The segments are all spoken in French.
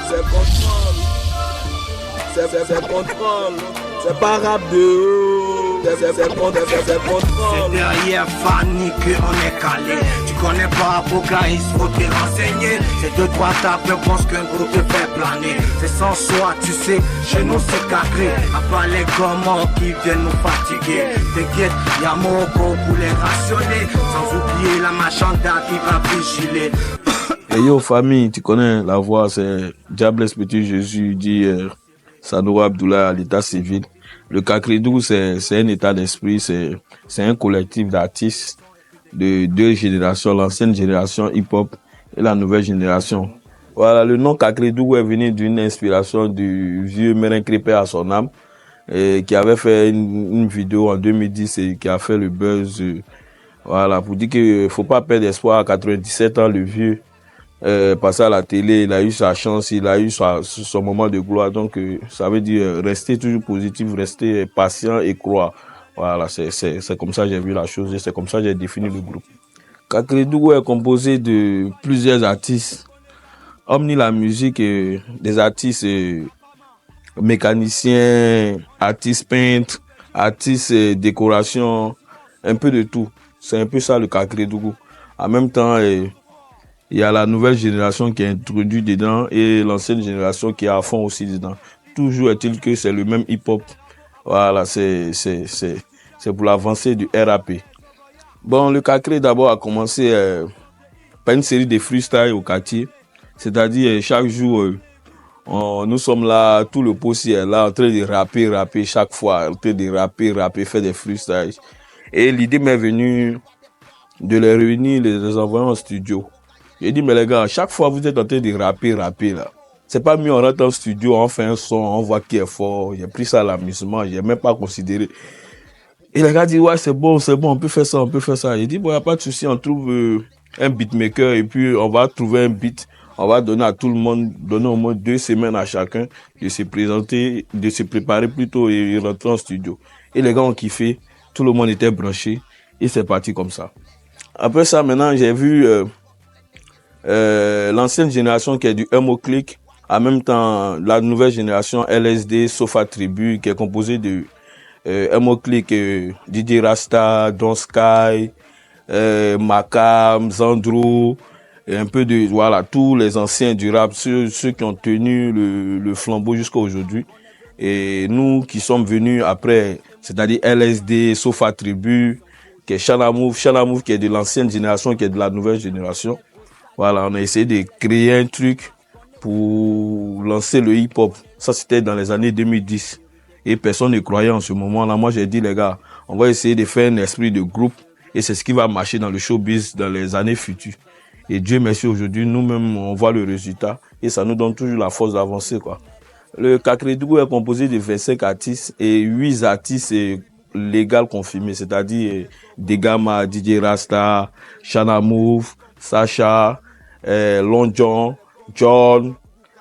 C'est contrôle. C'est contrôle. C'est pas rap de haut. C'est contrôle. C'est derrière Fanny qu'on est calé. Tu connais pas Apocalypse, faut te renseigner. C'est deux, trois tapes, pense qu'un groupe te fait planer. C'est sans soi, tu sais, chez nous c'est cacré. À part les gommons qui viennent nous fatiguer. T'inquiète, y'a mon beau pour les rationner. Sans oublier la machanda qui va vigiler. Et yo famille, tu connais la voix, c'est Diablesse Petit Jésus dit Sanoura Abdoulaye à l'état civil. Le Kakredou, c'est un état d'esprit, c'est un collectif d'artistes de deux générations, l'ancienne génération hip-hop et la nouvelle génération. Voilà, le nom Kakredou est venu d'une inspiration du vieux Merin Crépé à son âme, qui avait fait une vidéo en 2010 et qui a fait le buzz. Voilà, pour dire qu'il faut pas perdre espoir à 97 ans, le vieux. Passé à la télé, il a eu sa chance, il a eu son moment de gloire. Donc, ça veut dire rester toujours positif, rester patient et croire. Voilà, c'est comme ça que j'ai vu la chose et c'est comme ça que j'ai défini le groupe. Kakredou est composé de plusieurs artistes. Omni la musique, des artistes mécaniciens, artistes peintres, artistes décoration, un peu de tout. C'est un peu ça le Kakredou. En même temps, il y a la nouvelle génération qui est introduite dedans et l'ancienne génération qui est à fond aussi dedans. Toujours est-il que c'est le même hip-hop. Voilà, c'est pour l'avancée du RAP. Bon, le Cacré d'abord a commencé par une série de freestyle au quartier. C'est-à-dire chaque jour, nous sommes là, tout le poste est là en train de rapper chaque fois, en train de rapper, faire des freestyles. Et l'idée m'est venue de les réunir, les envoyer en studio. J'ai dit, mais les gars, chaque fois vous êtes en train de rapper là. C'est pas mieux, on rentre en studio, on fait un son, on voit qui est fort. J'ai pris ça à l'amusement, j'ai même pas considéré. Et les gars disent, ouais, c'est bon, on peut faire ça. J'ai dit, bon, y a pas de souci, on trouve un beatmaker et puis on va trouver un beat. On va donner à tout le monde, donner au moins 2 semaines à chacun de se présenter, de se préparer plutôt et rentrer en studio. Et les gars ont kiffé, tout le monde était branché et c'est parti comme ça. Après ça, maintenant, j'ai vu l'ancienne génération qui est du Emo-Click, en même temps la nouvelle génération LSD, Sofa Tribu, qui est composée de Emo-Click, DJ Rasta, Don Sky, Makam, Zandro, et un peu de, voilà, tous les anciens du rap, ceux qui ont tenu le flambeau jusqu'à aujourd'hui. Et nous qui sommes venus après, c'est-à-dire LSD, Sofa Tribu, qui est Shanamouf qui est de l'ancienne génération, qui est de la nouvelle génération. Voilà, on a essayé de créer un truc pour lancer le hip-hop. Ça, c'était dans les années 2010. Et personne ne croyait en ce moment-là. Moi, j'ai dit, les gars, on va essayer de faire un esprit de groupe. Et c'est ce qui va marcher dans le showbiz dans les années futures. Et Dieu merci, aujourd'hui, nous-mêmes, on voit le résultat. Et ça nous donne toujours la force d'avancer, quoi. Le Kakredou est composé de 25 artistes et 8 artistes légaux confirmés. C'est-à-dire Degama, DJ Rasta, Shanamouf, Sacha, Long John,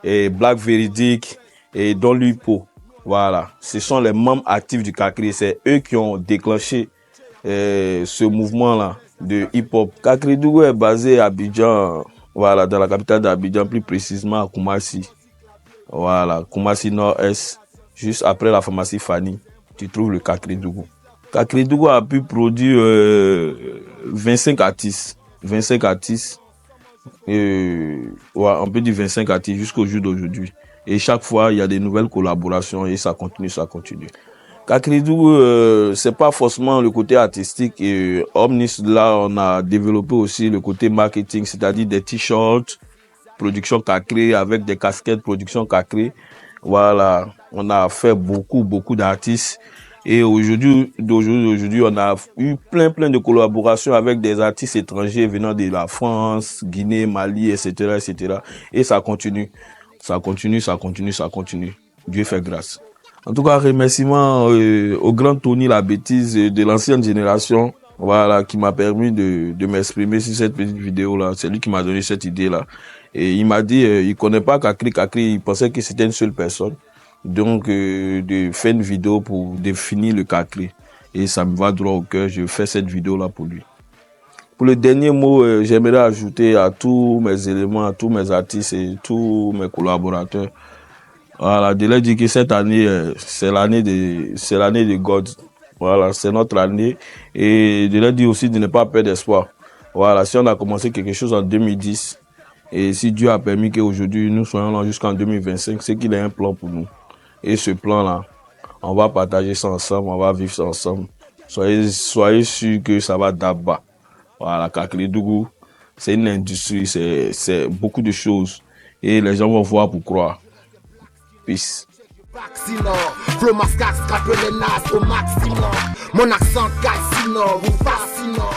et Black Veridic et Don Lupo. Voilà, ce sont les membres actifs du Kakri. C'est eux qui ont déclenché ce mouvement-là de hip-hop. Kakredou est basé à Abidjan, voilà, dans la capitale d'Abidjan, plus précisément à Koumassi. Voilà, Koumassi Nord-Est, juste après la pharmacie Fanny, tu trouves le Kakredou. Kakredou a pu produire 25 artistes. 25 artistes. Ouais, on peut dire 25 artistes jusqu'au jour d'aujourd'hui. Et chaque fois, il y a des nouvelles collaborations et ça continue. Kakredou, c'est pas forcément le côté artistique. Et Omnis, là, on a développé aussi le côté marketing, c'est-à-dire des t-shirts, production Kakri, avec des casquettes, production Kakri. Voilà, on a fait beaucoup d'artistes. Et aujourd'hui, on a eu plein de collaborations avec des artistes étrangers venant de la France, Guinée, Mali, etc. Et ça continue. Dieu fait grâce. En tout cas, remerciement au grand Tony La Bêtise de l'ancienne génération, voilà, qui m'a permis de m'exprimer sur cette petite vidéo-là. C'est lui qui m'a donné cette idée-là. Et il m'a dit, il connaît pas Kakri, il pensait que c'était une seule personne. Donc, de faire une vidéo pour définir le Kakri. Et ça me va droit au cœur, je fais cette vidéo-là pour lui. Pour le dernier mot, j'aimerais ajouter à tous mes éléments, à tous mes artistes et tous mes collaborateurs. Voilà, de leur dire que cette année, c'est l'année de God. Voilà, c'est notre année. Et de leur dire aussi de ne pas perdre espoir. Voilà, si on a commencé quelque chose en 2010, et si Dieu a permis qu'aujourd'hui nous soyons là jusqu'en 2025, c'est qu'il a un plan pour nous. Et ce plan-là, on va partager ça ensemble, on va vivre ça ensemble. Soyez sûrs que ça va d'abord. Voilà, Kakeledougou, c'est une industrie, c'est beaucoup de choses. Et les gens vont voir pour croire. Peace. Flow mascax, scrape les nas au maximum. Mon accent calcinant, vous fascinant.